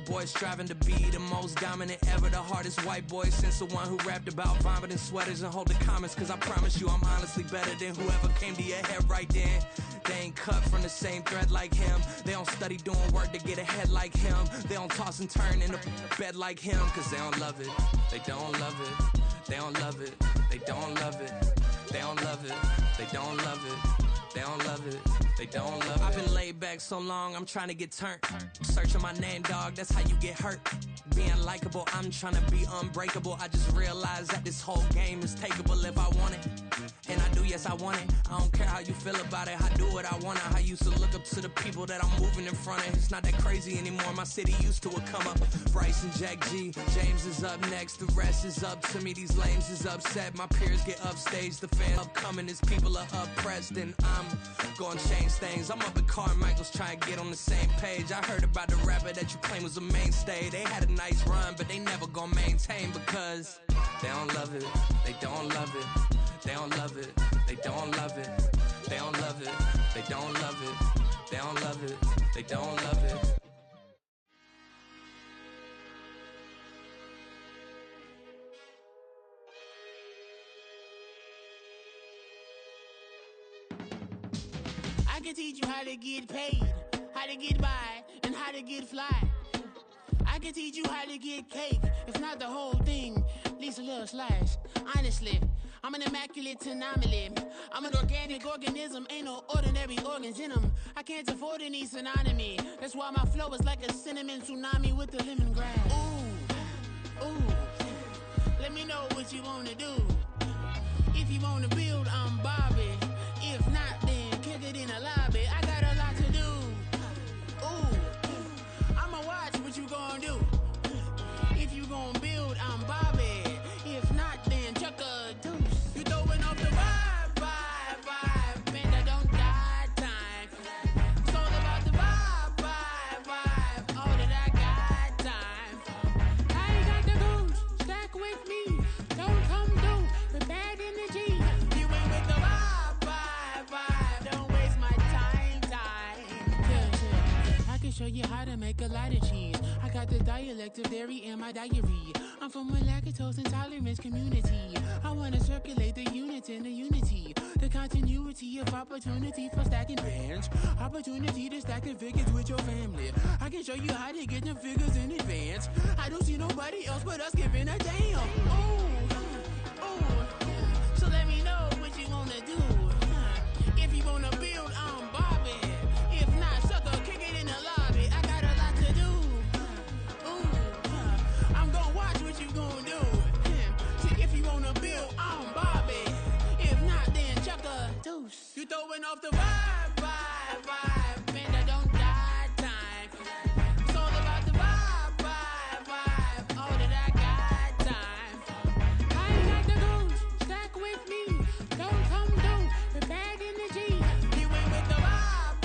boy striving to be the most dominant ever, the hardest white boy since the one who rapped about vomiting sweaters and holding comments. Cause I promise you I'm honestly better than whoever came to your head right then. They ain't cut from the same thread like him. They don't study doing work to get ahead like him. They don't toss and turn in the bed like him. Cause they don't love it, they don't love it. They don't love it, they don't love it. They don't love it, they don't love it. They don't love it, they don't love it. I've been laid back so long, I'm trying to get turned. Searching my name, dog, that's how you get hurt. Being likable, I'm trying to be unbreakable. I just realized that this whole game is takeable if I want it. And I do, yes, I want it. I don't care how you feel about it, I do what I want it. I used to look up to the people that I'm moving in front of. It's not that crazy anymore, my city used to a come up. Bryce and Jack G, James is up next. The rest is up to me, these lames is upset. My peers get upstage, the fans upcoming as people are oppressed. And I'm gonna change things. I'm up at Carmichael's trying to get on the same page. I heard about the rapper that you claim was a mainstay. They had a nice run, but they never gonna maintain because they don't love it, they don't love it. They don't love it, they don't love it. They don't love it, they don't love it. They don't love it, they don't love it. I can teach you how to get paid, how to get by, and how to get fly. I can teach you how to get cake, if not the whole thing, at least a little slice. Honestly, I'm an immaculate anomaly. I'm an organic organism, ain't no ordinary organs in them. I can't afford any synonymy. That's why my flow is like a cinnamon tsunami with the lemongrass. Ooh, ooh, let me know what you wanna do. If you wanna build, I'm Bobby. If not, then kick it in the lobby. I got a lot to do. Ooh, I'ma watch what you gonna do. If you gonna build, I'm Bobby. If not, then chuck a deuce. You throwing off the vibe, man, I don't got time. It's all about the vibe, all that I got time. I ain't got the goose, stack with me. Don't come through with bad energy. You ain't with the vibe, don't waste my time. Yeah, I can show you how to make a lot of cheese. I got the dialect of dairy in my diary. I'm from a lactose intolerance community. I wanna circulate the units in the unity. The continuity of opportunity for stacking bands. Opportunity to stack the figures with your family. I can show you how to get them figures in advance. I don't see nobody else but us giving a damn. Ooh, so let me know what you wanna do. If you wanna build, I'm Bobby. If not, sucker, kick it in the lobby. I got a lot to do. I'm gonna watch what you gonna do. See, if you wanna build, I'm Bobby. If not, then chuck a deuce. You throwing off the vibe, man, I don't got time. It's all about the vibe, all that I got time. I ain't got the goose, stack with me. Don't come through with bad energy. You ain't with the vibe,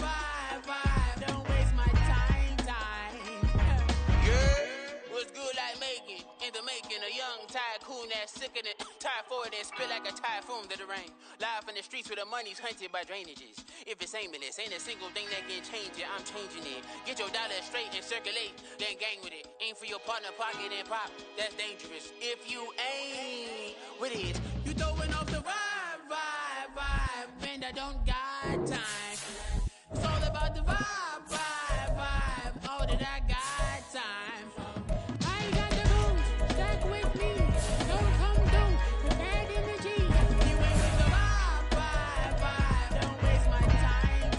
don't waste my time. Yeah, what's good like making? In the making, a young tycoon that's sick of it. Tired for it and spit like a typhoon to the rain. Live in the streets where the money's hunted by drainages. If it's aimless, ain't a single thing that can change it. I'm changing it. Get your dollar straight and circulate, then gang with it. Aim for your partner, pocket and pop. That's dangerous. If you ain't with it, you throwing off the vibe, man, I don't got time. It's all about the vibe, all that I got time. I ain't got the goose, stack with me. Don't come through with bad energy. You ain't with the vibe, don't waste my time.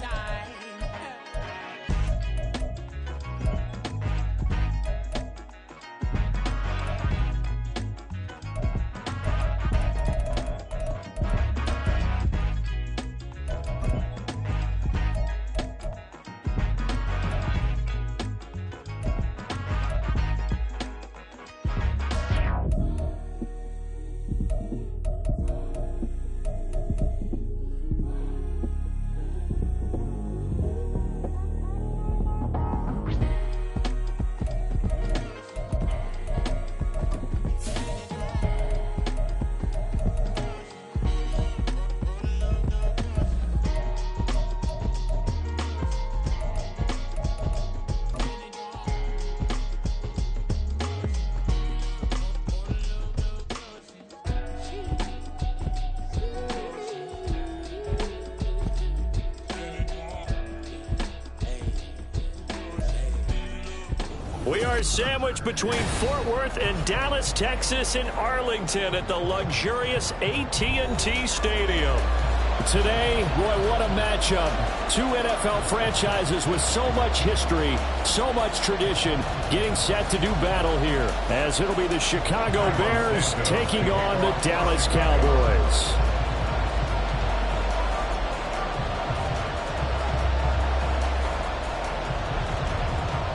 We are sandwiched between Fort Worth and Dallas, Texas, and Arlington at the luxurious AT&T Stadium. Today, boy, what a matchup. Two NFL franchises with so much history, so much tradition, getting set to do battle here, as it'll be the Chicago Bears taking on the Dallas Cowboys.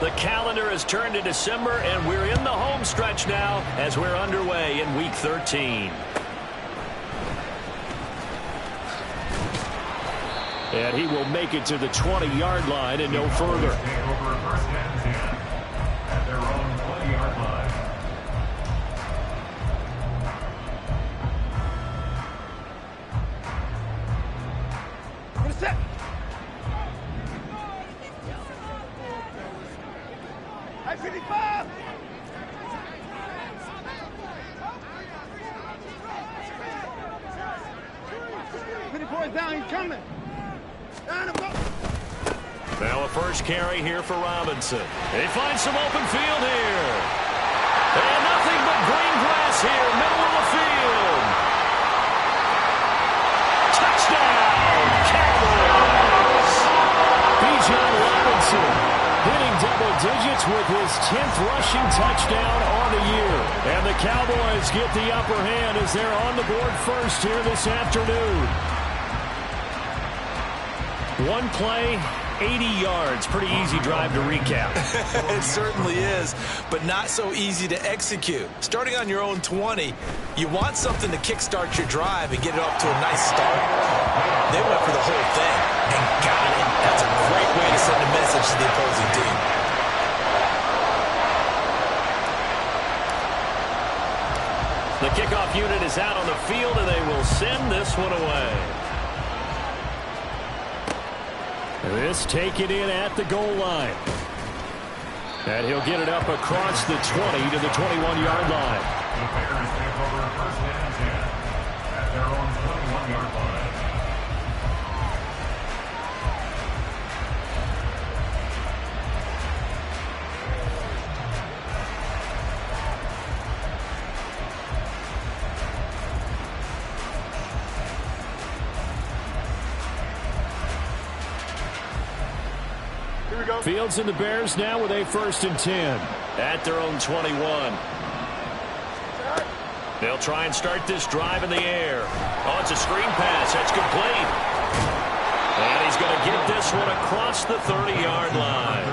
The calendar has turned to December, and we're in the home stretch now as we're underway in Week 13. And he will make it to the 20-yard line and no further. At their own 20-yard line. Get a set. I-55. Pretty boy down, he's coming. Now a first carry here for Robinson. They find some open field here. And nothing but green grass here, middle of the field. Touchdown, Cowboys! Bijan Robinson hitting double digits with his 10th rushing touchdown on the year. And the Cowboys get the upper hand as they're on the board first here this afternoon. One play, 80 yards. Pretty easy drive to recap. It certainly is, but not so easy to execute. Starting on your own 20, you want something to kickstart your drive and get it off to a nice start. They went for the whole thing and got it. That's a great way to send a message to the opposing team. The kickoff unit is out on the field, and they will send this one away. This taken in at the goal line. And he'll get it up across the 20 to the 21-yard line. The Bears take over first and 10 at their own 21-yard line. Fields and the Bears now with a 1st and 10 at their own 21. They'll try and start this drive in the air. Oh, it's a screen pass. That's complete. And he's going to get this one across the 30-yard line.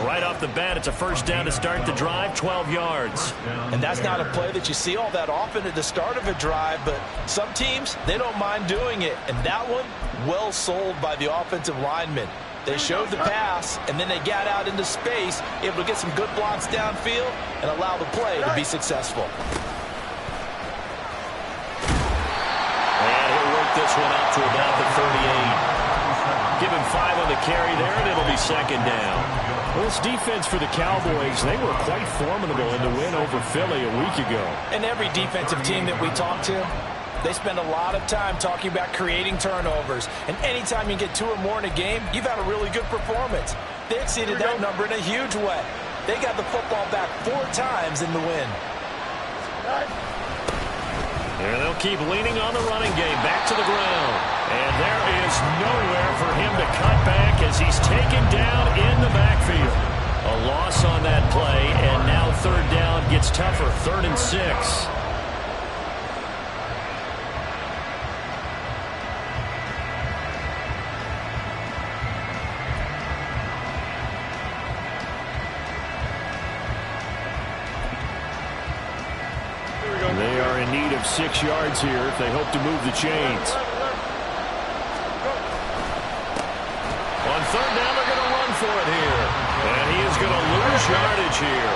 Right off the bat, it's a first down to start the drive, 12 yards. And that's not a play that you see all that often at the start of a drive, but some teams, they don't mind doing it. And that one, well sold by the offensive lineman. They showed the pass, and then they got out into space, able to get some good blocks downfield and allow the play to be successful. And he'll work this one out to about the 38. Give him 5 on the carry there, and it'll be 2nd down. Well, this defense for the Cowboys, they were quite formidable in the win over Philly a week ago. And every defensive team that we talk to, they spend a lot of time talking about creating turnovers. And anytime you get 2 or more in a game, you've had a really good performance. They exceeded that number in a huge way. They got the football back 4 times in the win. And they'll keep leaning on the running game back to the ground. And there is nowhere for him to cut back as he's taken down in the backfield. A loss on that play, and now 3rd down gets tougher, 3rd and 6. They are in need of 6 yards here if they hope to move the chains. On 3rd down, they're going to run for it here. And he is going to lose yardage here.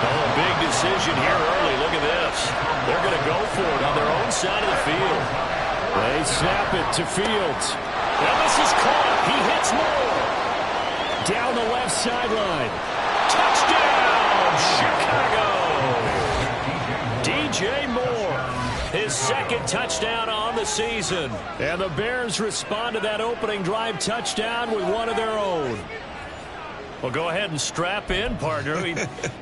Oh, a big decision here early. Look at this. They're going to go for it on their own side of the field. They snap it to Fields. And this is caught. He hits Moore. Down the left sideline. Touchdown, Chicago. DJ Moore, his 2nd touchdown on the season. And the Bears respond to that opening drive touchdown with one of their own. Well, go ahead and strap in, partner.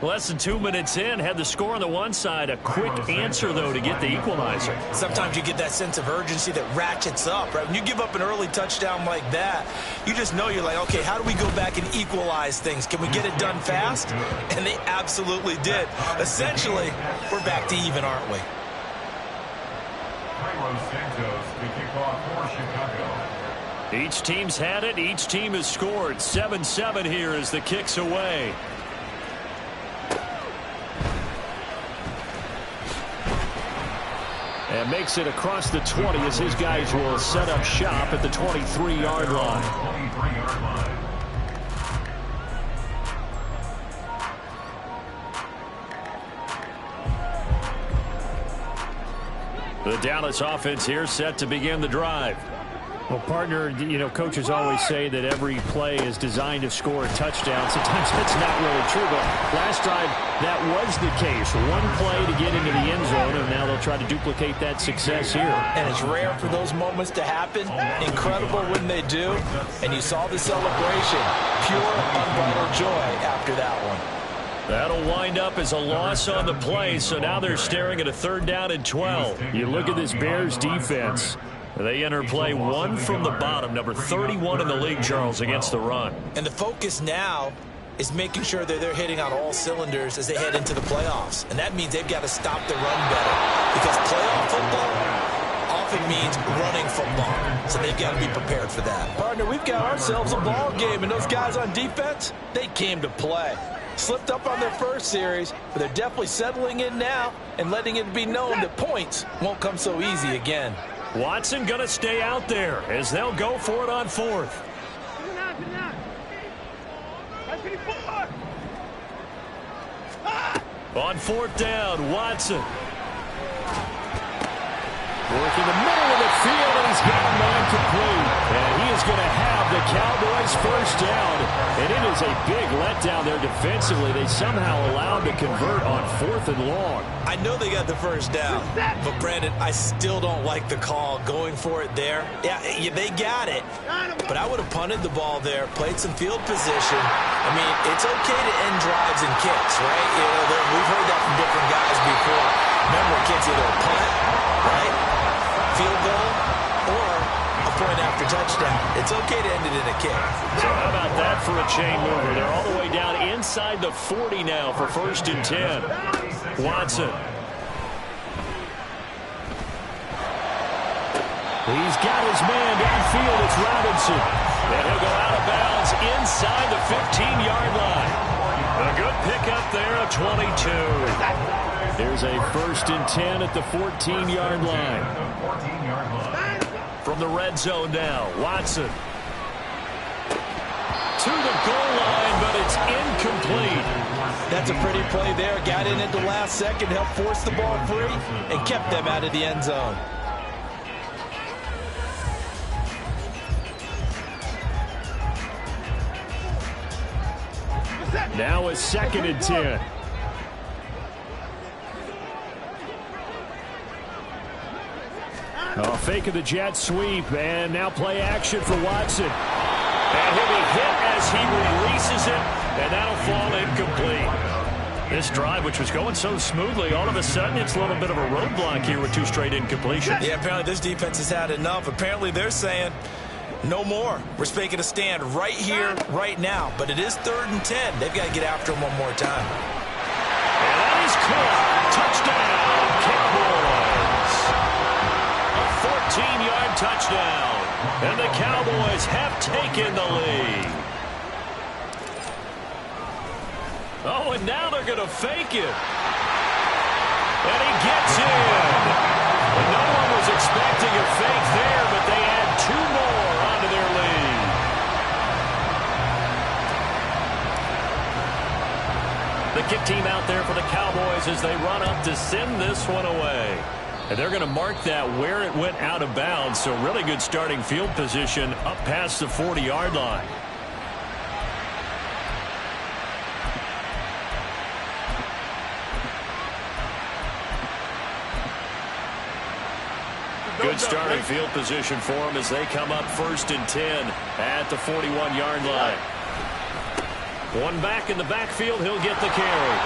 Less than 2 minutes in, had the score on the one side. A quick answer, though, to get the equalizer. Sometimes you get that sense of urgency that ratchets up, right? When you give up an early touchdown like that, you just know you're like, okay, how do we go back and equalize things? Can we get it done fast? And they absolutely did. Essentially, we're back to even, aren't we? Santos to kick off for Chicago. Each team's had it. Each team has scored. 7-7 here as the kick's away. And makes it across the 20 as his guys will set up shop at the 23-yard line. 23-yard line. The Dallas offense here set to begin the drive. Well, partner, you know, coaches always say that every play is designed to score a touchdown. Sometimes that's not really true, but last drive, that was the case. One play to get into the end zone, and now they'll try to duplicate that success here. And it's rare for those moments to happen. Incredible when they do. And you saw the celebration. Pure, unbridled joy after that one. That'll wind up as a loss on the play, so now they're staring at a 3rd down and 12. You look at this Bears defense. They enter play 1 from the bottom, number 31 in the league, Charles, against the run. And the focus now is making sure that they're hitting on all cylinders as they head into the playoffs. And that means they've got to stop the run better. Because playoff football often means running football. So they've got to be prepared for that. Partner, we've got ourselves a ball game, and those guys on defense, they came to play. Slipped up on their first series, but they're definitely settling in now and letting it be known that points won't come so easy again. Watson going to stay out there as they'll go for it on 4th. On 4th down, Watson. Working the middle of the field, and he's got him non-complete. And he is going to have the Cowboys' first down. And it is a big letdown there defensively. They somehow allowed to convert on 4th and long. I know they got the first down, but Brandon, I still don't like the call going for it there. Yeah, they got it, but I would have punted the ball there, played some field position. I mean, it's okay to end drives and kicks, right? You know, we've heard that from different guys before. Remember, kicks either a punt, right? Field goal, or a point after touchdown. It's okay to end it in a kick. So how about that for a chain mover? They're all the way down inside the 40 now for 1st and 10. Watson. He's got his man downfield. It's Robinson. And he'll go out of bounds inside the 15-yard line. A good pickup there, a 22. There's a 1st and 10 at the 14-yard line. From the red zone now, Watson. To the goal line, but it's incomplete. That's a pretty play there. Got in at the last second, helped force the ball free, and kept them out of the end zone. Now a 2nd and 10. Fake of the jet sweep, and now play action for Watson. And he'll be hit as he releases it, and that'll fall incomplete. This drive, which was going so smoothly, all of a sudden it's a little bit of a roadblock here with 2 straight incompletions. Yeah, apparently this defense has had enough. Apparently they're saying no more. We're making a stand right here, right now. But it is 3rd and 10. They've got to get after him one more time. And that is caught. Touchdown, Cowboys. A 14-yard touchdown. And the Cowboys have taken the lead. Oh, and now they're going to fake it. And he gets in. And no one was expecting a fake there, but they add 2 more onto their lead. The kick team out there for the Cowboys as they run up to send this one away. And they're going to mark that where it went out of bounds. So really good starting field position up past the 40-yard line. Good starting field position for them as they come up 1st and 10 at the 41-yard line. One back in the backfield. He'll get the carry.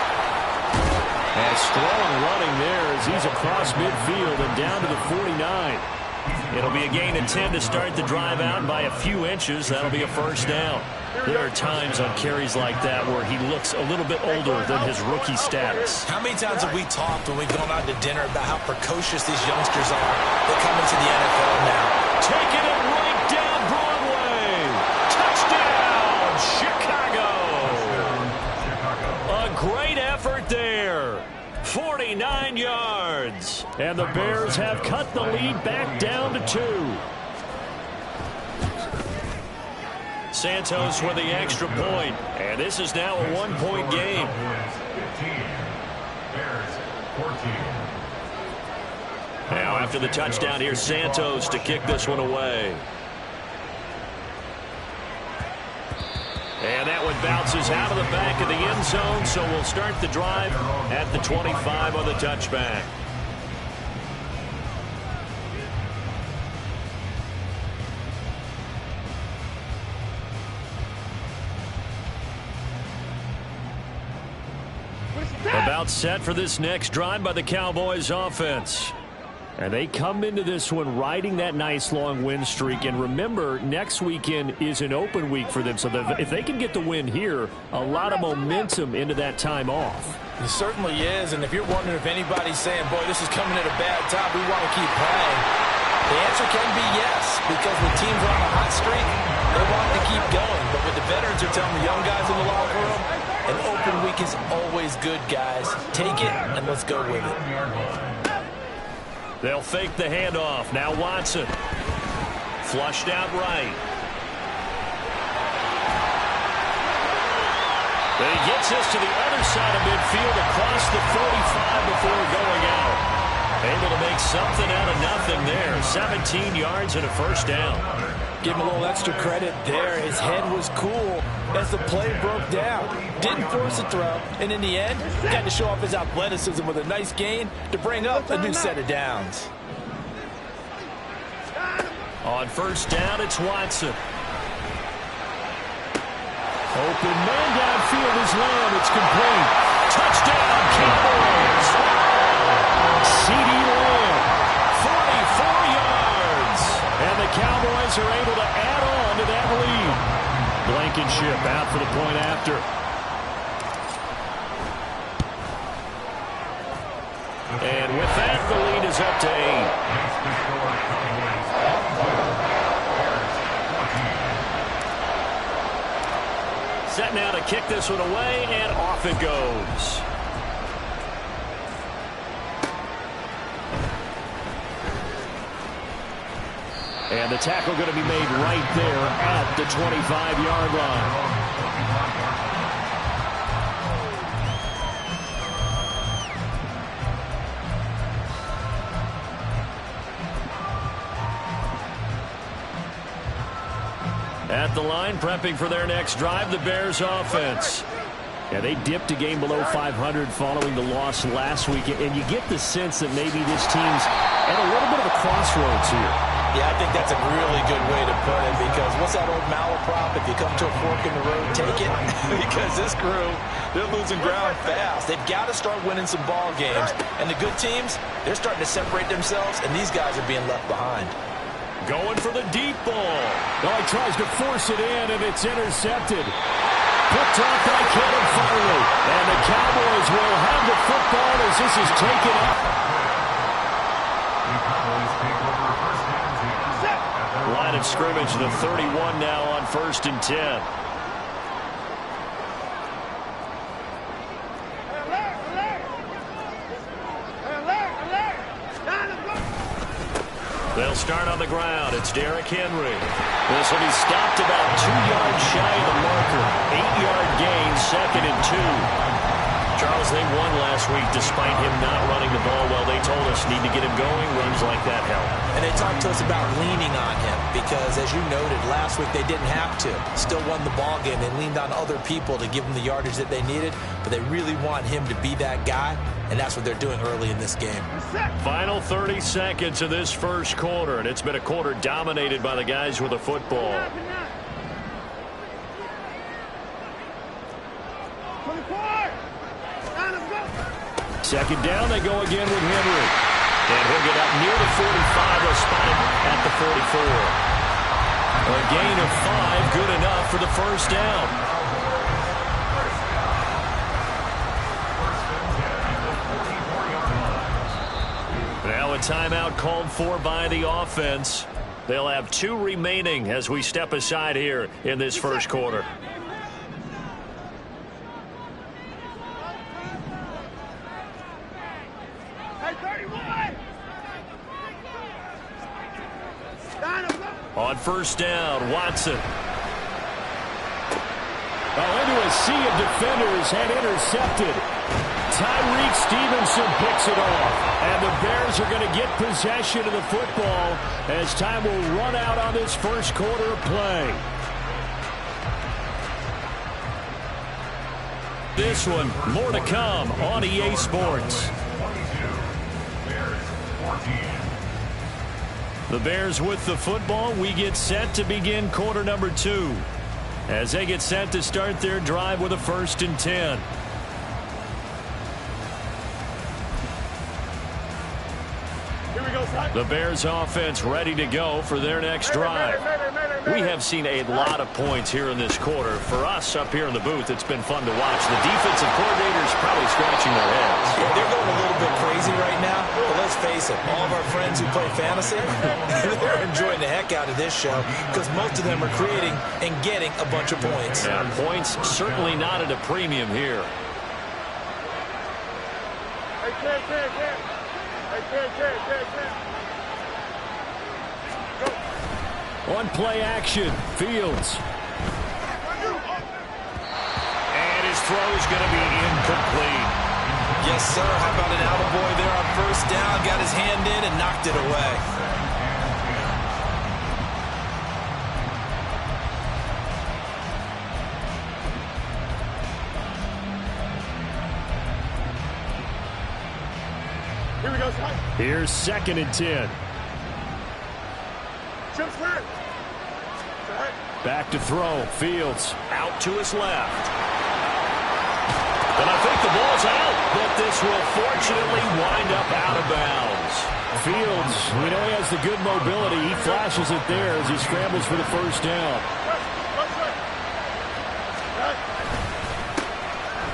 And strong running there as he's across midfield and down to the 49. It'll be a gain of 10 to start the drive out by a few inches. That'll be a first down. There are times on carries like that where he looks a little bit older than his rookie status. How many times have we talked when we've gone out to dinner about how precocious these youngsters are that come into the NFL now? Taking it right down Broadway. Touchdown, Chicago. A great effort there. 49 yards. And the Bears have cut the lead back down to 2. Santos with the extra point. And this is now a 1-point game. 15. Bears 14. Now after the touchdown, here's Santos to kick this one away. And that one bounces out of the back of the end zone, so we'll start the drive at the 25 on the touchback. About set for this next drive by the Cowboys offense. And they come into this one riding that nice long win streak. And remember, next weekend is an open week for them. So if they can get the win here, a lot of momentum into that time off. It certainly is. And if you're wondering if anybody's saying, boy, this is coming at a bad time, we want to keep playing, the answer can be yes. Because when teams are on a hot streak, they want to keep going. But what the veterans are telling the young guys in the locker room, an open week is always good, guys. Take it and let's go with it. They'll fake the handoff. Now Watson. Flushed out right. Then he gets this to the other side of midfield across the 45 before going out. Able to make something out of nothing there. 17 yards and a first down. Give him a little extra credit there. His head was cool as the play broke down. Didn't force a throw. And in the end, got to show off his athleticism with a nice gain to bring up a new set of downs. On first down, it's Watson. Open man downfield is Lamb. It's complete. Touchdown, Cowboys. C.D. Lamb, 44 yards. And the Cowboys are able to add on to that lead. Blankenship out for the point after. And with that, the lead is up to 8. Set now to kick this one away, and off it goes. And the tackle going to be made right there at the 25-yard line. At the line, prepping for their next drive, the Bears offense. Yeah, they dipped a game below 500 following the loss last week, and you get the sense that maybe this team's at a little bit of a crossroads here. Yeah, I think that's a really good way to put it, because what's that old malaprop? If you come to a fork in the road, take it. Because this crew, they're losing ground fast. They've got to start winning some ball games. And the good teams, they're starting to separate themselves, and these guys are being left behind. Going for the deep ball. Oh, he tries to force it in, and it's intercepted. Picked off by Caleb Farley. And the Cowboys will have the football as this is taken up. Line of scrimmage, the 31 now on 1st and 10. They'll start on the ground. It's Derrick Henry. This will be stopped about 2 yards shy of the marker. 8-yard gain, 2nd and 2. Charles, they won last week despite him not running the ball well. They told us need to get him going. Runs like that help. And they talked to us about leaning on him because, as you noted, last week they didn't have to. Still won the ball game. They leaned on other people to give them the yardage that they needed, but they really want him to be that guy, and that's what they're doing early in this game. Final 30 seconds of this first quarter, and it's been a quarter dominated by the guys with the football. Second down, they go again with Henry. And he'll get up near the 45. They'll spot him at the 44. A gain of 5, good enough for the first down. Now a timeout called for by the offense. They'll have 2 remaining as we step aside here in this first quarter. On first down, Watson. Into a sea of defenders and intercepted. Tyreek Stevenson picks it off. And the Bears are going to get possession of the football as time will run out on this first quarter of play. This one, more to come on EA Sports. The Bears with the football. We get set to begin quarter number 2 as they get set to start their drive with a 1st and 10. The Bears offense ready to go for their next drive. We have seen a lot of points here in this quarter. For us up here in the booth, it's been fun to watch. The defensive coordinators probably scratching their heads. Yeah, they're going a little bit crazy right now, but let's face it, all of our friends who play fantasy, they're enjoying the heck out of this show because most of them are creating and getting a bunch of points. Yeah, points certainly not at a premium here. On play action, Fields. And his throw is going to be incomplete. Yes, sir. How about an attaboy there on first down? Got his hand in and knocked it away. Here we go, son. Here's 2nd and 10. Back to throw. Fields out to his left. And I think the ball's out, but this will fortunately wind up out of bounds. Fields, we know he has the good mobility. He flashes it there as he scrambles for the first down.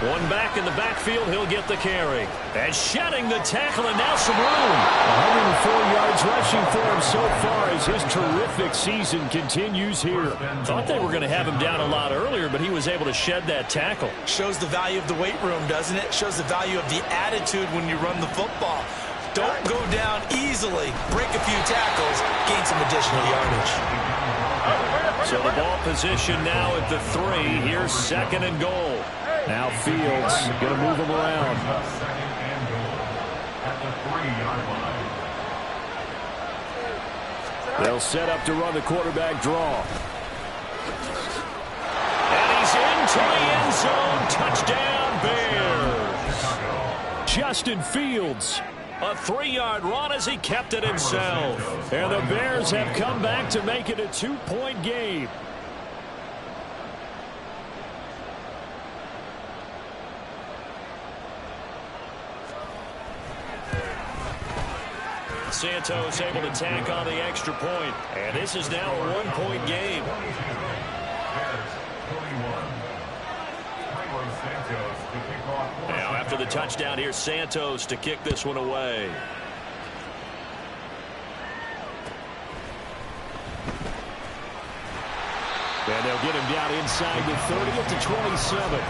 One back in the backfield, he'll get the carry. And shedding the tackle, and now some room. 104 yards rushing for him so far as his terrific season continues here. Thought they were going to have him down a lot earlier, but he was able to shed that tackle. Shows the value of the weight room, doesn't it? Shows the value of the attitude when you run the football. Don't go down easily. Break a few tackles, gain some additional yardage. So the ball position now at the 3. Here's 2nd and goal. Now Fields going to move him around. They'll set up to run the quarterback draw. And he's into the end zone. Touchdown, Bears. Justin Fields. A 3-yard run as he kept it himself. And the Bears have come back to make it a 2-point game. Santos able to tack on the extra point. And this is now a 1-point game. Now after the touchdown, here's Santos to kick this one away. And they'll get him down inside the 30 up to 27.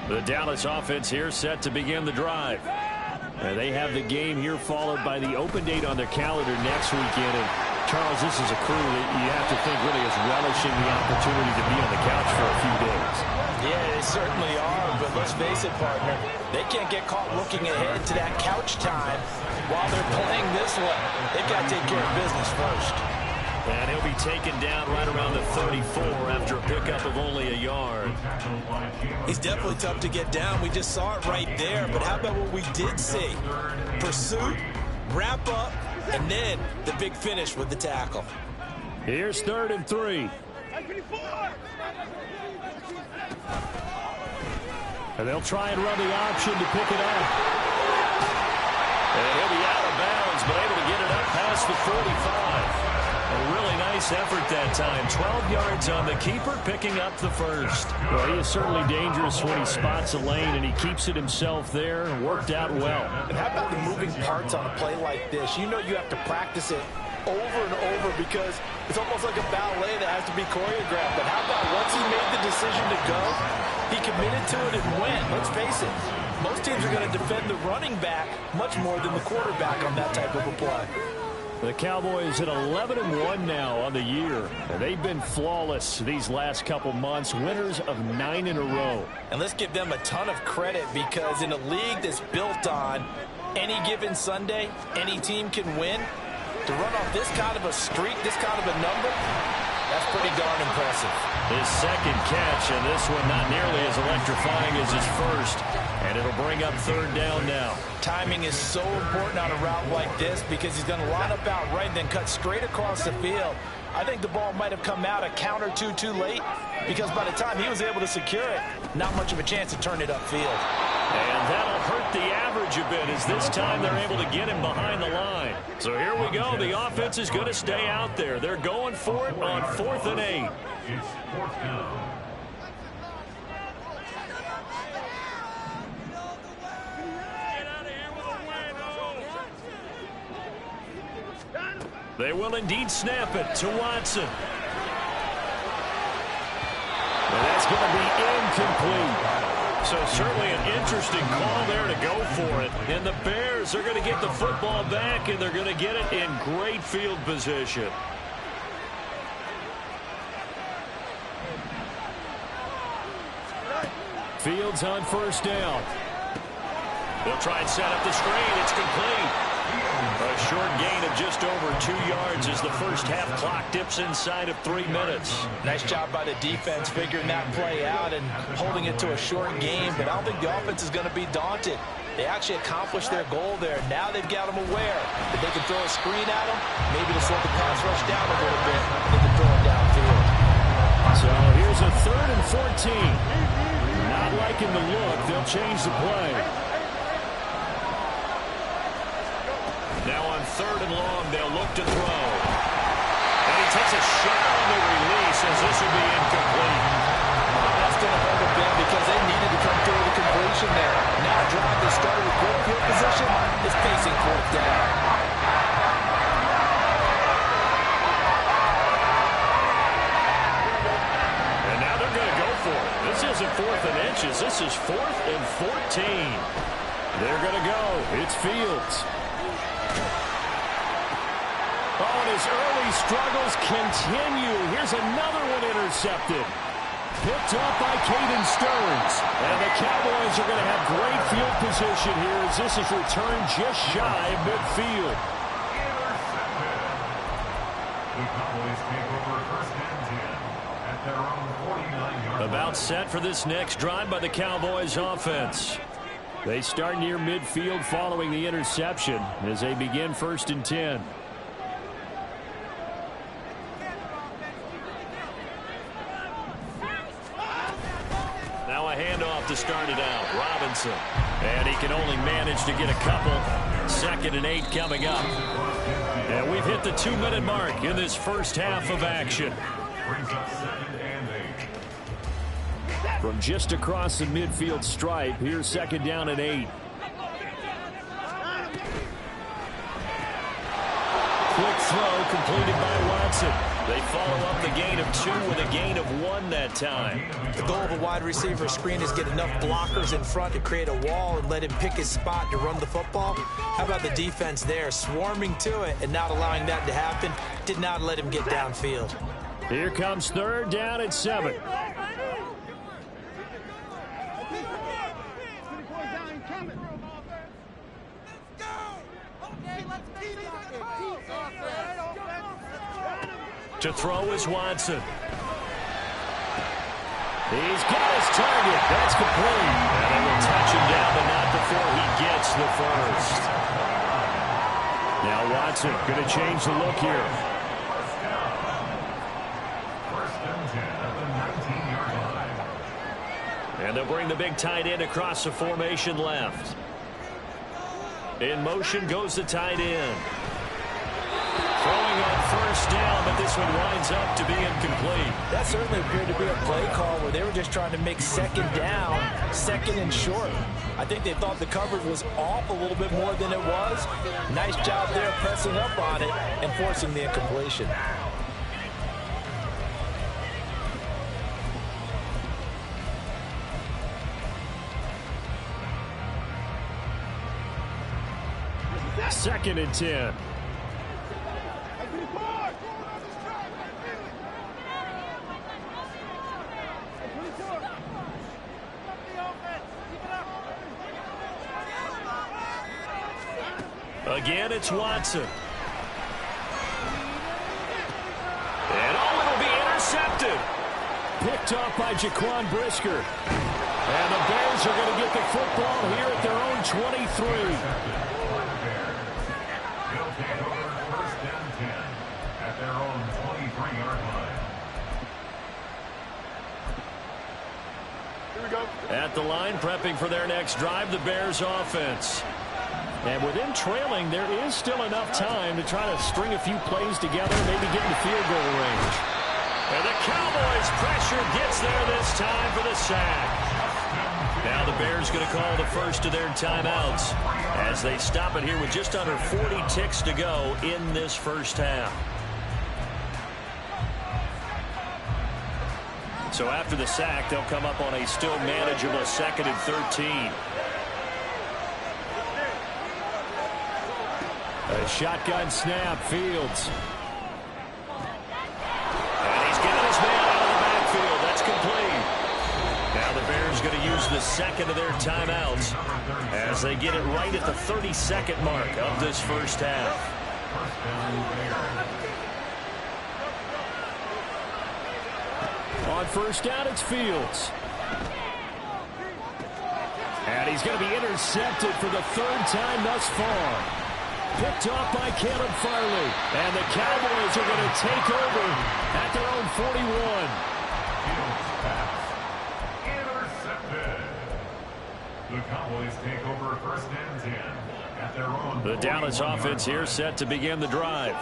The Dallas offense here set to begin the drive. And they have the game here followed by the open date on their calendar next weekend. And Charles, this is a crew that you have to think really is relishing the opportunity to be on the couch for a few days. Yeah, they certainly are, but let's face it, partner, they can't get caught looking ahead to that couch time while they're playing this one. They've got to take care of business first. And he'll be taken down right around the 34 after a pickup of only a yard. He's definitely tough to get down. We just saw it right there. But how about what we did see? Pursuit, wrap up, and then the big finish with the tackle. Here's 3rd and 3. And they'll try and run the option to pick it up. And he'll be out of bounds, but able to get it up past the 45. A really nice effort that time. 12 yards on the keeper, picking up the first. Well, he is certainly dangerous when he spots a lane, and he keeps it himself there. Worked out well. And how about the moving parts on a play like this? You know you have to practice it over and over because it's almost like a ballet that has to be choreographed. But how about once he made the decision to go, he committed to it and went. Let's face it, most teams are going to defend the running back much more than the quarterback on that type of a play. The Cowboys at 11-1 now on the year. And they've been flawless these last couple months, winners of 9 in a row. And let's give them a ton of credit because in a league that's built on any given Sunday, any team can win. To run off this kind of a streak, this kind of a number, that's pretty darn impressive. His second catch, and this one not nearly as electrifying as his first. And it'll bring up 3rd down now. Timing is so important on a route like this because he's going to line up out right and then cut straight across the field. I think the ball might have come out a count or two too late because by the time he was able to secure it, not much of a chance to turn it upfield. And that'll hurt the average a bit as this time they're able to get him behind the line. So here we go. The offense is going to stay out there. They're going for it on 4th and 8. It's 4th down. They will indeed snap it to Watson. And that's going to be incomplete. So certainly an interesting call there to go for it. And the Bears are going to get the football back, and they're going to get it in great field position. Fields on 1st down. They'll try and set up the screen. It's complete. A short gain of just over 2 yards as the first half clock dips inside of 3 minutes. Nice job by the defense figuring that play out and holding it to a short game, but I don't think the offense is going to be daunted. They actually accomplished their goal there. Now they've got them aware that they can throw a screen at them, maybe to slow the pass rush down a little bit. They can throw it downfield. So here's a 3rd and 14. Not liking the look. They'll change the play. Now on 3rd and long, they'll look to throw. And he takes a shot on the release as this will be incomplete. That's going to hurt a bit because they needed to come through with a completion there. Now a drive that started with good field position is facing 4th down. And now they're going to go for it. This isn't 4th and inches. This is 4th and 14. They're going to go. It's Fields. Oh, and his early struggles continue. Here's another one intercepted. Picked up by Caden Stearns. And the Cowboys are going to have great field position here as this is returned just shy of midfield. The Cowboys take over 1st and 10 at their own 49-yard line. About set for this next drive by the Cowboys offense. They start near midfield following the interception as they begin 1st and 10. Now a handoff to start it out. Robinson. And he can only manage to get a couple. 2nd and 8 coming up. And we've hit the 2-minute mark in this first half of action. Brings up 2nd and 8. From just across the midfield stripe, here's 2nd down and 8. Quick throw completed by Watson. They follow up the gain of 2 with a gain of 1 that time. The goal of a wide receiver screen is get enough blockers in front to create a wall and let him pick his spot to run the football. How about the defense there, swarming to it and not allowing that to happen? Did not let him get downfield. Here comes 3rd down and 7. To throw is Watson. He's got his target. That's complete. And they will touch him down, but not before he gets the first. Now Watson going to change the look here. First and 10 at the 19-yard line. And they'll bring the big tight end across the formation left. In motion goes the tight end. Throwing on first down, but this one winds up to be incomplete. That certainly appeared to be a play call where they were just trying to make second down, second and short. I think they thought the coverage was off a little bit more than it was. Nice job there pressing up on it and forcing the incompletion. Second and 10. Again, it's Watson. And it'll be intercepted. Picked off by Jaquan Brisker. And the Bears are going to get the football here at their own 23. They'll take over first and 10 at their own 23-yard line. Here we go. At the line, prepping for their next drive, the Bears offense. And with them trailing, there is still enough time to try to string a few plays together, maybe get in the field goal range. And the Cowboys pressure gets there this time for the sack. Now the Bears going to call the first of their timeouts as they stop it here with just under 40 ticks to go in this first half. So after the sack, they'll come up on a still manageable second and 13. A shotgun snap, Fields. And he's getting his man out of the backfield. That's complete. Now the Bears going to use the second of their timeouts as they get it right at the 32nd mark of this first half. On first down, it's Fields. And he's going to be intercepted for the third time thus far. Picked off by Caleb Farley. And the Cowboys are going to take over at their own 41. Intercepted. The Cowboys take over first and 10 at their own. The Dallas offense here set to begin the drive.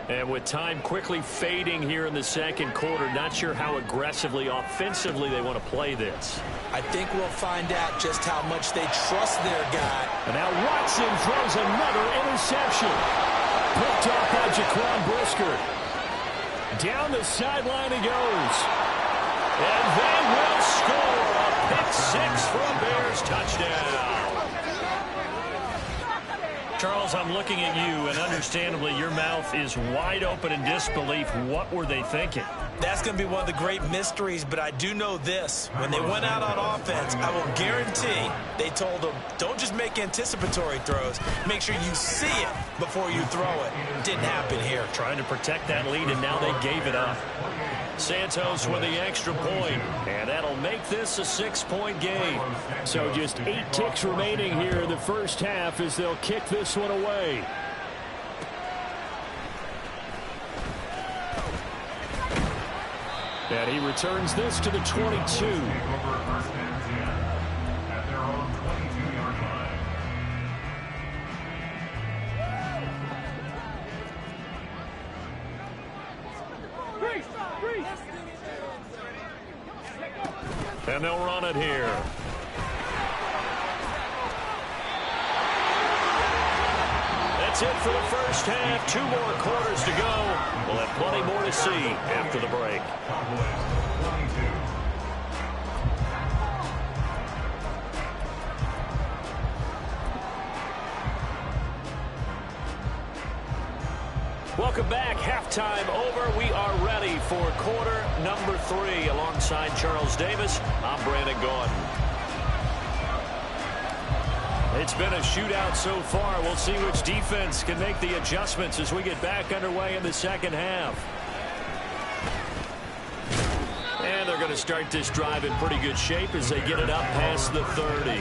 And with time quickly fading here in the second quarter, not sure how aggressively, offensively they want to play this. I think we'll find out just how much they trust their guy. And now Watson throws another interception. Picked off by Jaquan Brisker. Down the sideline he goes. And they will score a pick six for a Bears touchdown. Charles, I'm looking at you, and understandably your mouth is wide open in disbelief. What were they thinking? That's going to be one of the great mysteries, but I do know this. When they went out on offense, I will guarantee they told them, don't just make anticipatory throws. Make sure you see it before you throw it. Didn't happen here. Trying to protect that lead, and now they gave it up. Santos with the extra point, and that'll make this a 6-point game. So just 8 ticks remaining here in the first half as they'll kick this one away. And he returns this to the 22. And they'll run it here. That's it for the first half. 2 more quarters to go. We'll have plenty more to see after the break. Welcome back. Halftime over. We are ready for quarter number 3. Alongside Charles Davis, I'm Brandon Gordon. It's been a shootout so far. We'll see which defense can make the adjustments as we get back underway in the second half. to start this drive in pretty good shape as they get it up past the 30.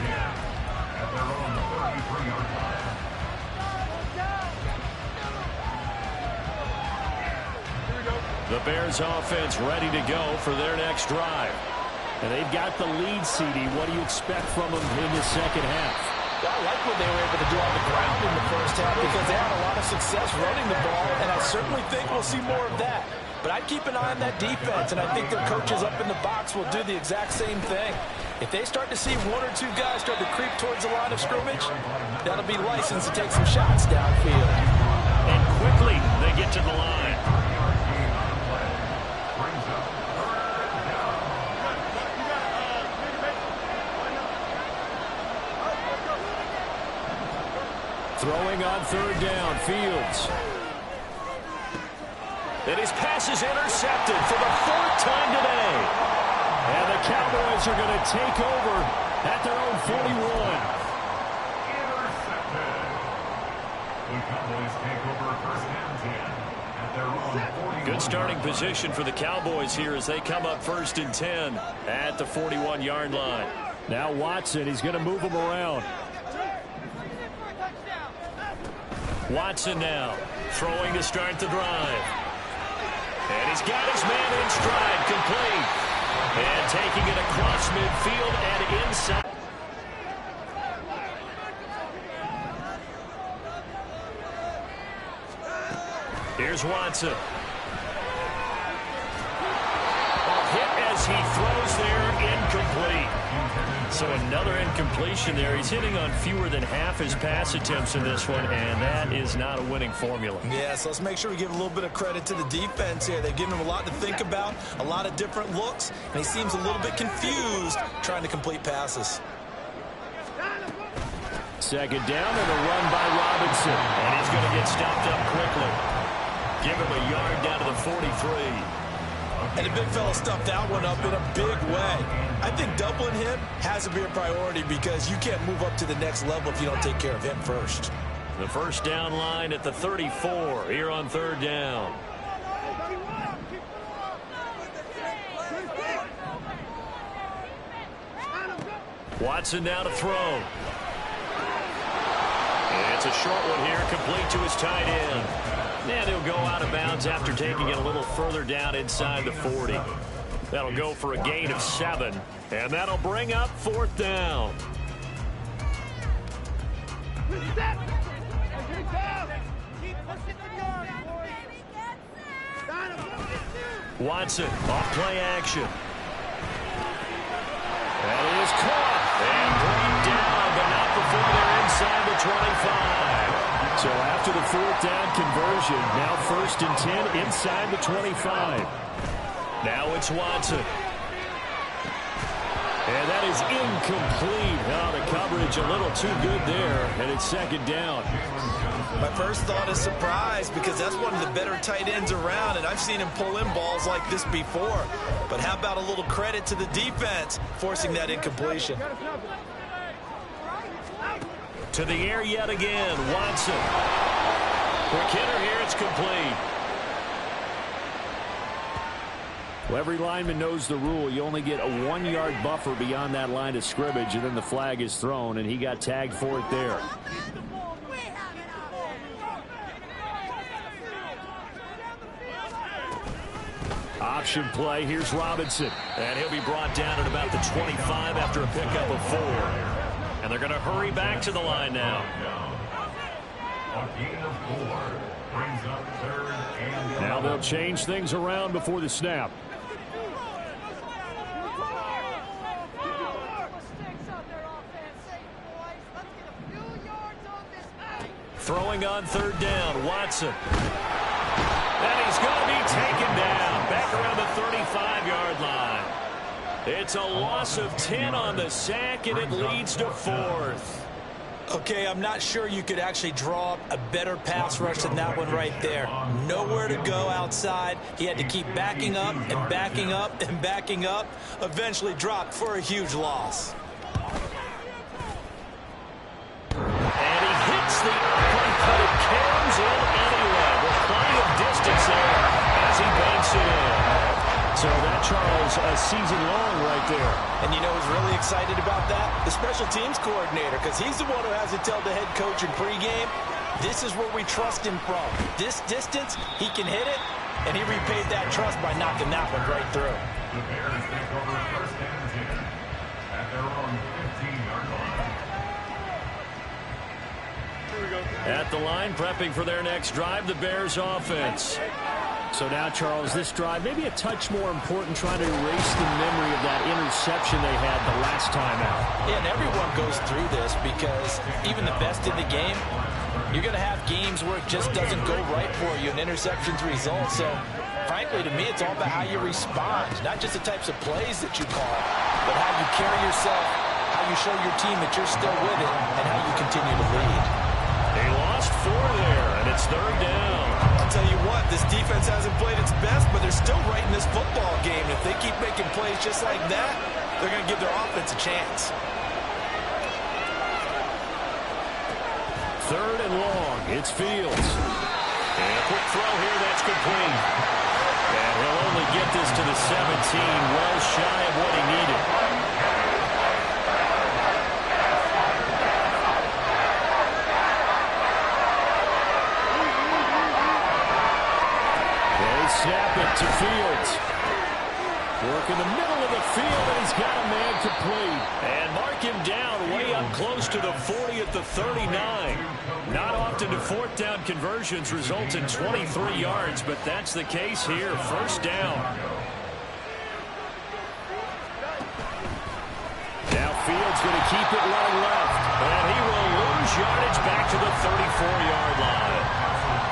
The Bears offense ready to go for their next drive. And they've got the lead, CD. What do you expect from them in the second half? I like what they were able to do on the ground in the first half because they had a lot of success running the ball, and I certainly think we'll see more of that. But I'd keep an eye on that defense, and I think their coaches up in the box will do the exact same thing. If they start to see one or two guys start to creep towards the line of scrimmage, that'll be licensed to take some shots downfield. And quickly they get to the line. Throwing on third down, Fields. And his pass is intercepted for the fourth time today. And the Cowboys are going to take over at their own 41. Intercepted. The Cowboys take over first and 10 at their own 41. Good starting position for the Cowboys here as they come up first and 10 at the 41-yard line. Now Watson, he's going to move them around. Watson now throwing to start the drive. And he's got his man in stride, complete. And taking it across midfield and inside. Here's Watson. Hit as he throws there, incomplete. So another incompletion there. He's hitting on fewer than half his pass attempts in this one, and that is not a winning formula. Yeah, so let's make sure we give a little bit of credit to the defense here. They've given him a lot to think about, a lot of different looks, and he seems a little bit confused trying to complete passes. Second down and a run by Robinson. And he's going to get stopped up quickly. Give him a yard down to the 43. And the big fella stuffed that one up in a big way. I think doubling him has to be a priority because you can't move up to the next level if you don't take care of him first. The first down line at the 34 here on third down. Watson now to throw. It's a short one here, complete to his tight end. And he'll go out of bounds after taking it a little further down inside the 40. That'll go for a gain of 7. And that'll bring up fourth down. Watson off play action. That is caught. And brought down, but not before they're inside the 25. So after the fourth down conversion, now first and 10 inside the 25. Now it's Watson. And that is incomplete. Oh, the coverage a little too good there, and it's second down. My first thought is surprise because that's one of the better tight ends around, and I've seen him pull in balls like this before. But how about a little credit to the defense forcing that incompletion? To the air yet again, Watson. Quick hitter here, it's complete. Well, every lineman knows the rule. You only get a 1-yard buffer beyond that line of scrimmage, and then the flag is thrown, and he got tagged for it there. Option play, here's Robinson. And he'll be brought down at about the 25 after a pickup of 4. And they're going to hurry back to the line now. A gain of 4 brings up third and 11. Now they'll change things around before the snap. Throwing on third down, Watson. And he's going to be taken down back around the 35-yard line. It's a loss of 10 on the sack, and it leads to 4th. Okay, I'm not sure you could actually draw a better pass rush than that one right there. Nowhere to go outside. He had to keep backing up and backing up and backing up. Eventually dropped for a huge loss. And he hits the uppercut, but it carries in anyway. With plenty of distance there as he banks it in. So that, Charles, a season long right there. And you know who's really excited about that? The special teams coordinator, because he's the one who has to tell the head coach in pregame, this is where we trust him from. This distance, he can hit it, and he repaid that trust by knocking that one right through. The Bears take over first and 10 at their own 15-yard line. At the line, prepping for their next drive, the Bears offense. So now, Charles, this drive maybe a touch more important, trying to erase the memory of that interception they had the last time out. Yeah, and everyone goes through this because even the best in the game, you're going to have games where it just doesn't go right for you, and interceptions result. So, frankly, to me, it's all about how you respond, not just the types of plays that you call, but how you carry yourself, how you show your team that you're still with it, and how you continue to lead. They lost 4 there, and it's third down. I'll tell you what, this defense hasn't played its best, but they're still right in this football game. If they keep making plays just like that, they're going to give their offense a chance. Third and long, it's Fields. And a quick throw here, that's complete. And he'll only get this to the 17, well shy of what he needed. Snap it to Fields. Work in the middle of the field, and he's got a man complete. And mark him down way up close to the 40 at the 39. Not often do fourth down conversions result in 23 yards, but that's the case here. First down. Now Fields going to keep it running left. And he will lose yardage back to the 34-yard line.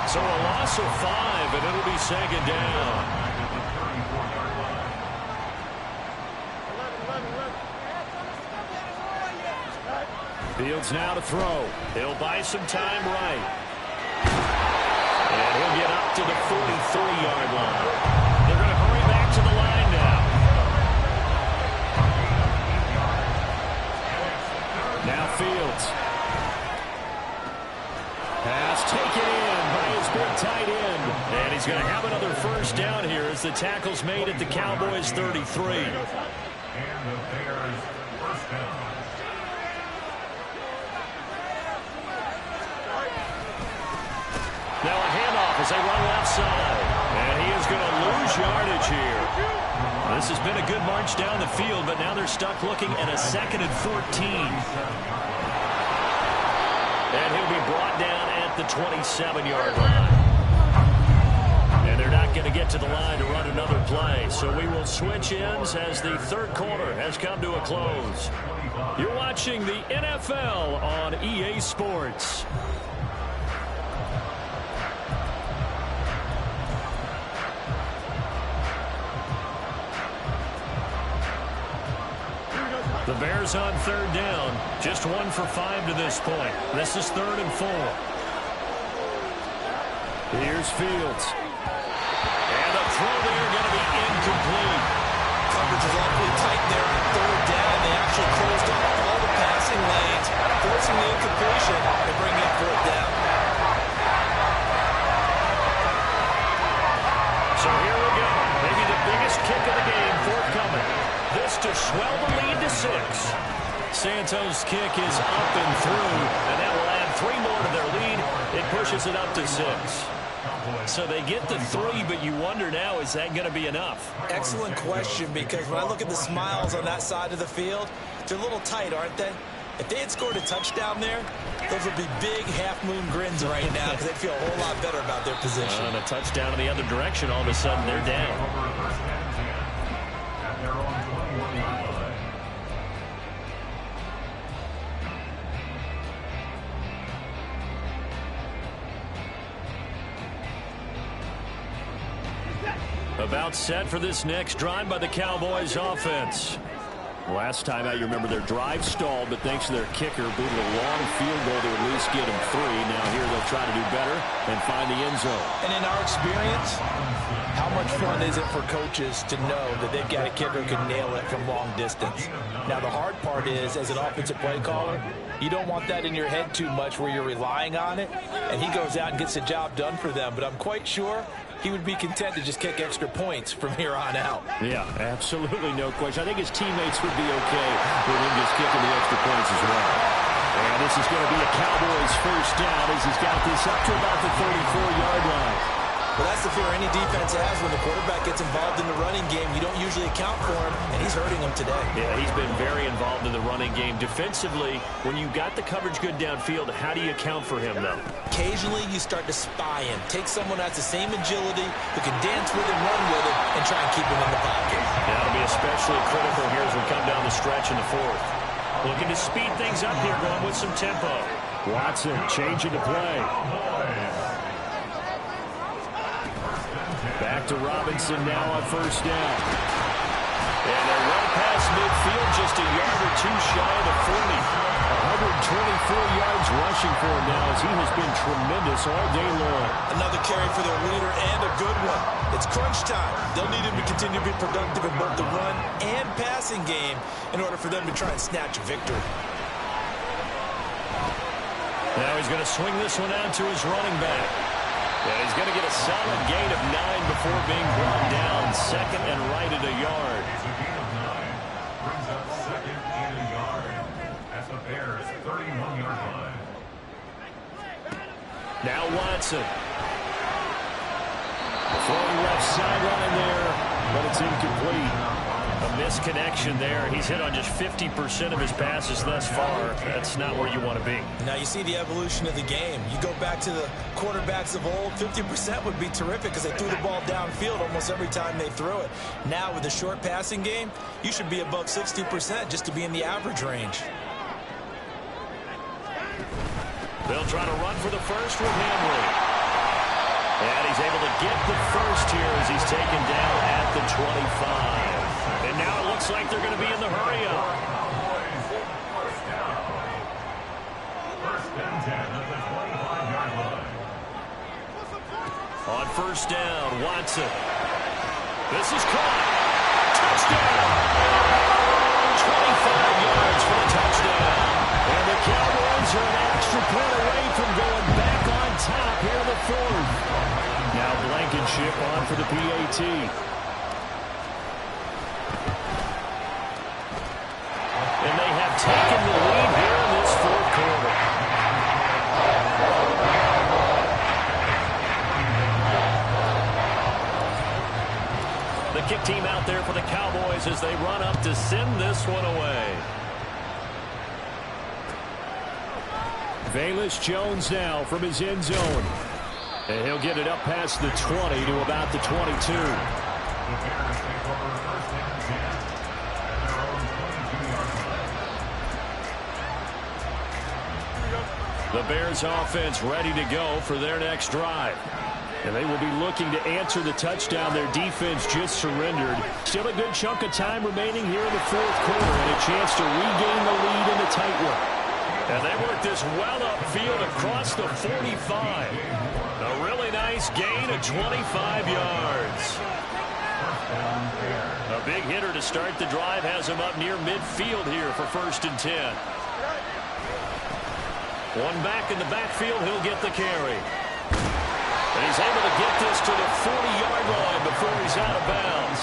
So a loss of 5, and it'll be second down. Fields now to throw. He'll buy some time right. And he'll get up to the 43-yard line. They're going to hurry back to the line now. Now Fields. Pass taken in by his big tight end. And he's going to have another first down here as the tackle's made at the Cowboys 33. And the Bears first down. Now a handoff as they run left side. And he is going to lose yardage here. This has been a good march down the field, but now they're stuck looking at a 2nd and 14. And he'll be brought down at the 27-yard line. And they're not going to get to the line to run another play. So we will switch ends as the third quarter has come to a close. You're watching the NFL on EA Sports. The Bears on third down. Just 1 for 5 to this point. This is 3rd and 4. Here's Fields. And the throw there going to be incomplete. Coverage is awfully tight there on third down. They actually closed off all the passing lanes, forcing the incompletion to bring in fourth down. So here we go. Maybe the biggest kick of the game forthcoming. This to swell the lead to 6. Santos' kick is up and through, and that will add 3 more to their lead. It pushes it up to 6. So they get the 3, but you wonder now, is that going to be enough? Excellent question, because when I look at the smiles on that side of the field, they're a little tight, aren't they? If they had scored a touchdown there, those would be big half-moon grins right now because they'd feel a whole lot better about their position. And a touchdown in the other direction, all of a sudden they're down. About set for this next drive by the Cowboys offense. Last time out, you remember their drive stalled, but thanks to their kicker, booted a long field goal to at least get them 3. Now here they'll try to do better and find the end zone. And in our experience, how much fun is it for coaches to know that they've got a kicker who can nail it from long distance? Now the hard part is, as an offensive play caller, You don't want that in your head too much where you're relying on it, and he goes out and gets the job done for them. But I'm quite sure he would be content to just kick extra points from here on out. Yeah, absolutely no question. I think his teammates would be okay with him just kicking the extra points as well. And this is going to be a Cowboys first down as he's got this up to about the 34-yard line. Well, that's the fear any defense has when the quarterback gets involved in the running game. You don't usually account for him, and he's hurting them today. Yeah, he's been very involved in the running game. Defensively, when you got the coverage good downfield, how do you account for him, though? Occasionally, you start to spy him. Take someone who has the same agility, who can dance with him, run with him, and try and keep him in the pocket. That'll be especially critical here as we come down the stretch in the fourth. Looking to speed things up here, going with some tempo. Watson changing to play. Back to Robinson now on first down. And they're well past midfield, just a yard or two shy of the 40. 124 yards rushing for him now as he has been tremendous all day long. Another carry for their leader and a good one. It's crunch time. They'll need him to continue to be productive in both the run and passing game in order for them to try and snatch a victory. Now he's going to swing this one out to his running back. And he's going to get a solid gain of 9 before being brought down. Second and right at a yard. It's a gain of 9. Brings up second and a yard. That's the Bears' 31-yard line. Now Watson. Throwing left sideline there, but it's incomplete. A misconnection there. He's hit on just 50% of his passes thus far. That's not where you want to be. Now you see the evolution of the game. You go back to the quarterbacks of old, 50% would be terrific because they threw the ball downfield almost every time they threw it. Now with the short passing game, you should be above 60% just to be in the average range. They'll try to run for the first with Henry. And he's able to get the first here as he's taken down at the 25. And now it looks like they're going to be in the hurry-up. First and 10 at the 25-yard line. On first down, Watson. This is caught. Touchdown! 25 yards for the touchdown. And the Cowboys are an extra point away from going back on top here in the fourth. Now Blankenship on for the PAT. And they have taken the lead here in this fourth quarter. The kick team out there for the Cowboys as they run up to send this one away. Velus Jones now from his end zone. And he'll get it up past the 20 to about the 22. The Bears take over first and 10 at their own 22-yard line. The Bears offense ready to go for their next drive. And they will be looking to answer the touchdown their defense just surrendered. Still a good chunk of time remaining here in the fourth quarter and a chance to regain the lead in the tight one. And they work this well upfield across the 45. A really nice gain of 25 yards. A big hitter to start the drive has him up near midfield here for first and 10. One back in the backfield, he'll get the carry. And he's able to get this to the 40-yard line before he's out of bounds.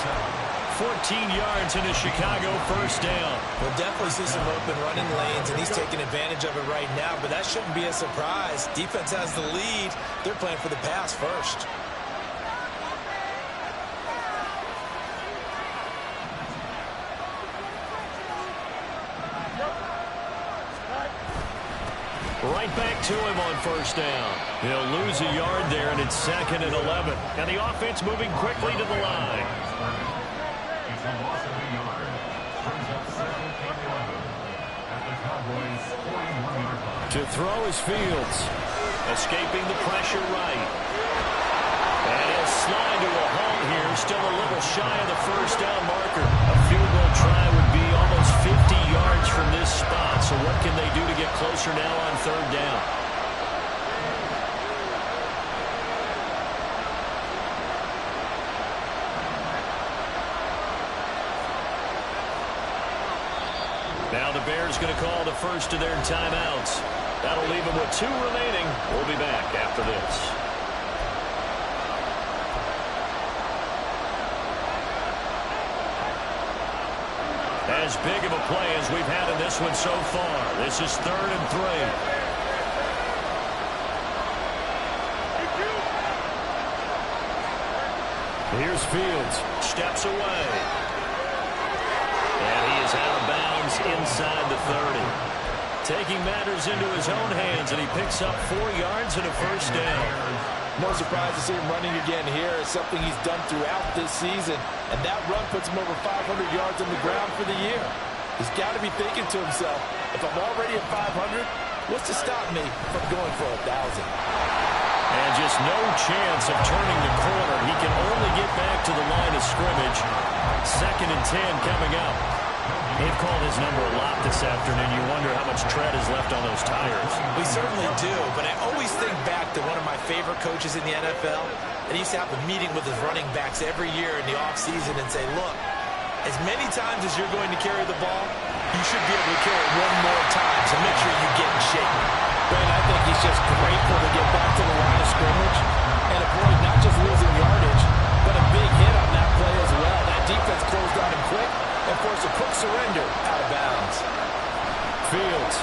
14 yards in a Chicago first down. We'll definitely see some open running lanes, and he's taking advantage of it right now, but that shouldn't be a surprise. Defense has the lead. They're playing for the pass first. Right back to him on first down. He'll lose a yard there, and it's second and 11. And the offense moving quickly to the line. It's a loss of a yard. Brings up second and 11 at the Cowboys' 41-yard line. To throw is Fields. Escaping the pressure right. And he'll slide to a halt here. Still a little shy of the first down marker. A field goal try would be almost 50 yards from this spot. So what can they do to get closer now on third down? Now the Bears Bears going to call the first of their timeouts. That'll leave them with 2 remaining. We'll be back after this. As big of a play as we've had in this one so far. This is 3rd and 3. Here's Fields. Steps away. And he is out of bounds inside the 30. Taking matters into his own hands, and he picks up 4 yards and a first down. No surprise to see him running again here. It's something he's done throughout this season. And that run puts him over 500 yards on the ground for the year. He's got to be thinking to himself, if I'm already at 500, what's to stop me from going for 1,000? And just no chance of turning the corner. He can only get back to the line of scrimmage. 2nd and 10 coming up. They've called his number a lot this afternoon. You wonder how much tread is left on those tires. We certainly do, but I always think back to one of my favorite coaches in the NFL. And he used to have a meeting with his running backs every year in the offseason and say, look, as many times as you're going to carry the ball, you should be able to carry it 1 more time, so make sure you get in shape. Brent, I think he's just grateful to get back to the line of scrimmage and avoid not just losing yardage, but a big hit on that play as well. That defense closed on him quick and forced a quick surrender out of bounds. Fields.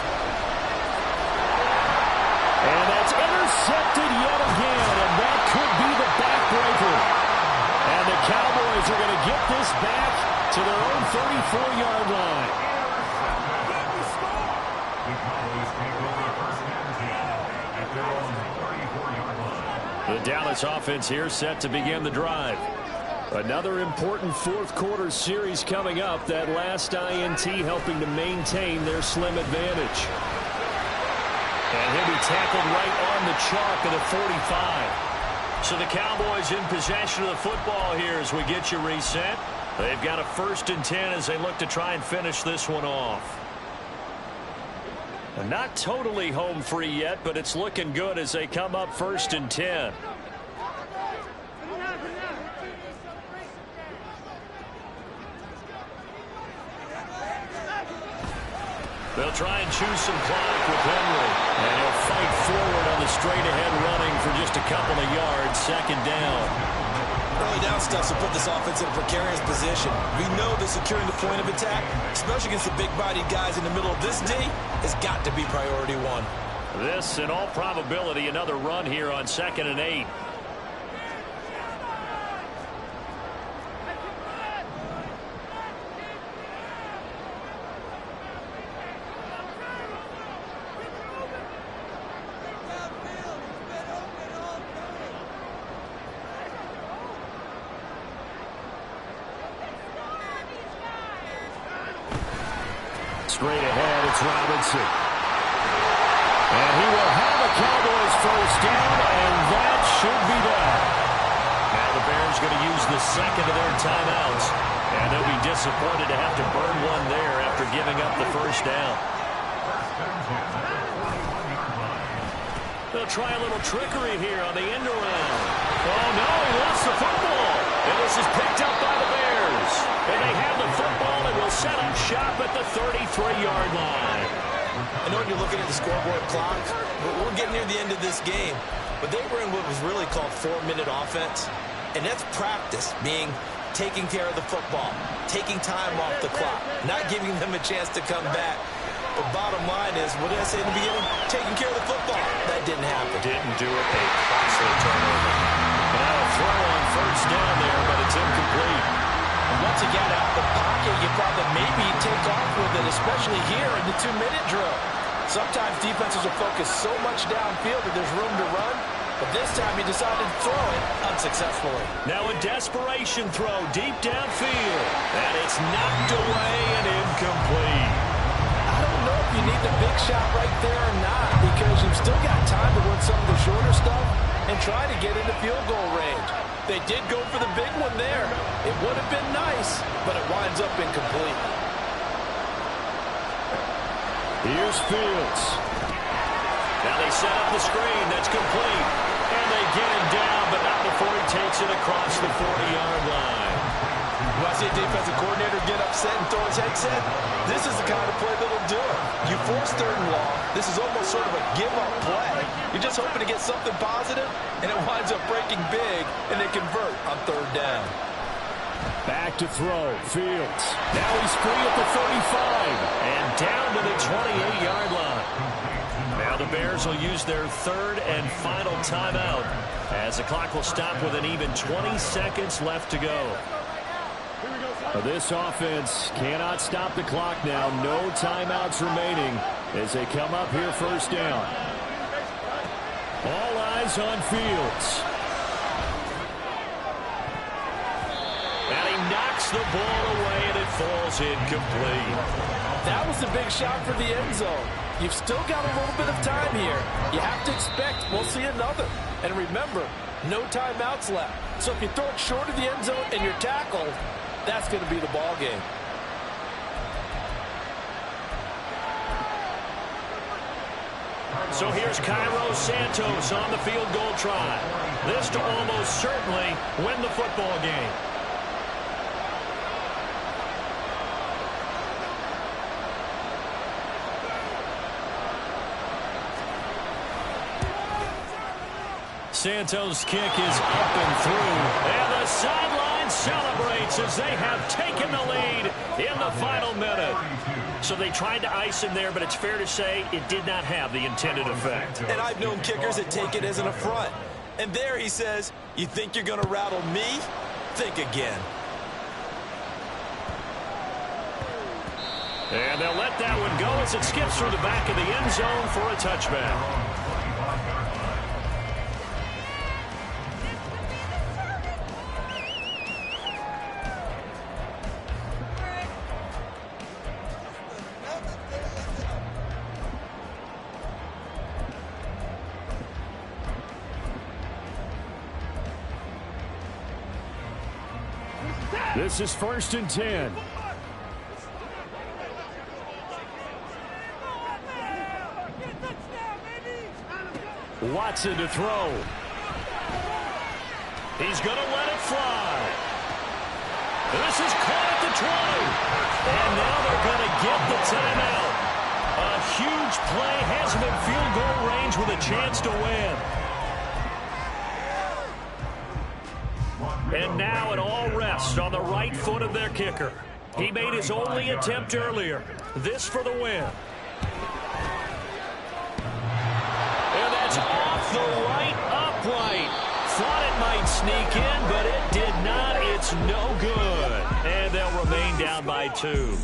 And that's intercepted yet again, and that could be the backbreaker. And the Cowboys are going to get this back to their own 34-yard line. The Cowboys take over 1st and 10 at their own 34-yard line. The Dallas offense here set to begin the drive. Another important 4th quarter series coming up. That last INT helping to maintain their slim advantage. And he'll be tackled right on the chalk of the 45. So the Cowboys in possession of the football here as we get you reset. They've got a 1st and 10 as they look to try and finish this one off. Not totally home free yet, but it's looking good as they come up 1st and 10. They'll try and choose some clock with Henry. And he'll fight forward on the straight-ahead running for just a couple of yards. 2nd down. Early down stuff will put this offense in a precarious position. We know that securing the point of attack, especially against the big-bodied guys in the middle of this D, has got to be priority 1. This, in all probability, another run here on 2nd and 8. Straight ahead, it's Robinson. And he will have a Cowboys 1st down, and that should be done. Now the Bears going to use the 2nd of their timeouts, and they'll be disappointed to have to burn one there after giving up the 1st down. They'll try a little trickery here on the end around. Oh, no, he lost the football. And this is picked up by the Bears. And they have the football and will set up shop at the 33-yard line. I know when you're looking at the scoreboard clock, we're getting near the end of this game. But they were in what was really called 4-minute offense. And that's practice, meaning taking care of the football, taking time off the clock, not giving them a chance to come back. But bottom line is, what did I say in the beginning? Taking care of the football. That didn't happen. Didn't do it. A costly turnover. And now a throw on 1st down there, but it's incomplete. And once again, out of the pocket, you thought that maybe you'd take off with it, especially here in the 2-minute drill. Sometimes defenses will focus so much downfield that there's room to run. But this time he decided to throw it unsuccessfully. Now a desperation throw deep downfield. And it's knocked away and incomplete. I don't know if you need the big shot right there or not, because you've still got time to run some of the shorter stuff and try to get into field goal range. They did go for the big one there. It would have been nice, but it winds up incomplete. Here's Fields. Now they set up the screen. That's complete. And they get him down, but not before he takes it across the 40-yard line. When I see a defensive coordinator get upset and throw his headset, this is the kind of play that'll do it. You force 3rd and long. This is almost sort of a give-up play. You're just hoping to get something positive, and it winds up breaking big, and they convert on 3rd down. Back to throw. Fields. Now he's free at the 35 and down to the 28-yard line. Now the Bears will use their 3rd and final timeout as the clock will stop with an even 20 seconds left to go. This offense cannot stop the clock now. No timeouts remaining as they come up here 1st down. All eyes on Fields. And he knocks the ball away, and it falls incomplete. That was a big shot for the end zone. You've still got a little bit of time here. You have to expect we'll see another. And remember, no timeouts left. So if you throw it short of the end zone and you're tackled, that's going to be the ball game. So here's Cairo Santos on the field goal try. This to almost certainly win the football game. Santos' kick is up and through. And the sideline celebrates as they have taken the lead in the final minute. So they tried to ice him there, but it's fair to say it did not have the intended effect. And I've known kickers that take it as an affront. And there he says, you think you're going to rattle me? Think again. And they'll let that one go as it skips through the back of the end zone for a touchback. This is 1st and 10. Watson to throw. He's going to let it fly. This is caught at the 20. And now they're going to get the timeout. A huge play has him in field goal range with a chance to win. And now it all rests on the right foot of their kicker. He made his only attempt earlier. This for the win. And that's off the right upright. Thought it might sneak in, but it did not. It's no good. And they'll remain down by 2.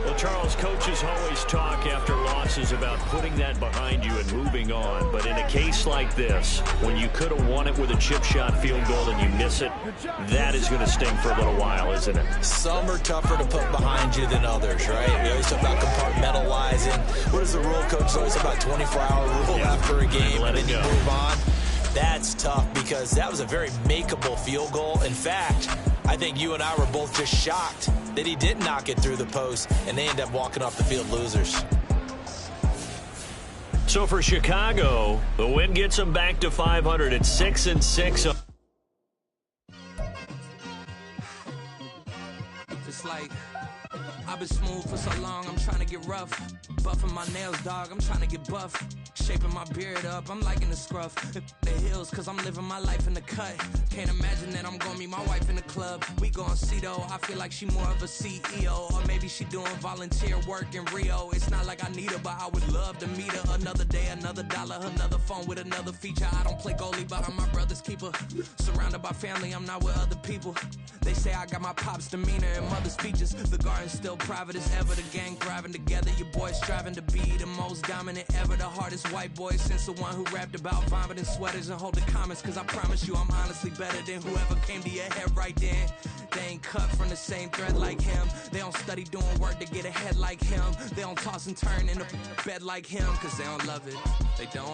Well, Charles, coaches always talk after losses about putting that behind you and moving on. But in a case like this, when you could have won it with a chip shot field goal and you miss it, that is going to sting for a little while, isn't it? Some are tougher to put behind you than others, right? We always talk about compartmentalizing. What is the rule, coach? It's always about 24-hour rule after a game, and then you move on. That's tough because that was a very makeable field goal. In fact, I think you and I were both just shocked that he didn't knock it through the post, and they end up walking off the field losers. So for Chicago, the win gets them back to 500 at 6-6. It's like I've been smooth for so long, I'm trying to get rough. Buffing my nails, dog, I'm trying to get buff. Shaping my beard up, I'm liking the scruff. The hills, cause I'm living my life in the cut. Can't imagine that I'm gonna meet my wife in the club. We gon' see though, I feel like she more of a CEO. Or maybe she doing volunteer work in Rio. It's not like I need her, but I would love to meet her. Another day, another dollar, another phone with another feature. I don't play goalie, but I'm my brother's keeper. Surrounded by family, I'm not with other people. They say I got my pop's demeanor and mother's features. The garden's still private as ever, the gang thriving together. Your boys striving to be the most dominant ever. The hardest white boy since the one who rapped about vomiting sweaters and holding comments. Cause I promise you I'm honestly better than whoever came to your head right then. They ain't cut from the same thread like him. They don't study doing work to get ahead like him. They don't toss and turn in the bed like him. Cause they don't love it, they don't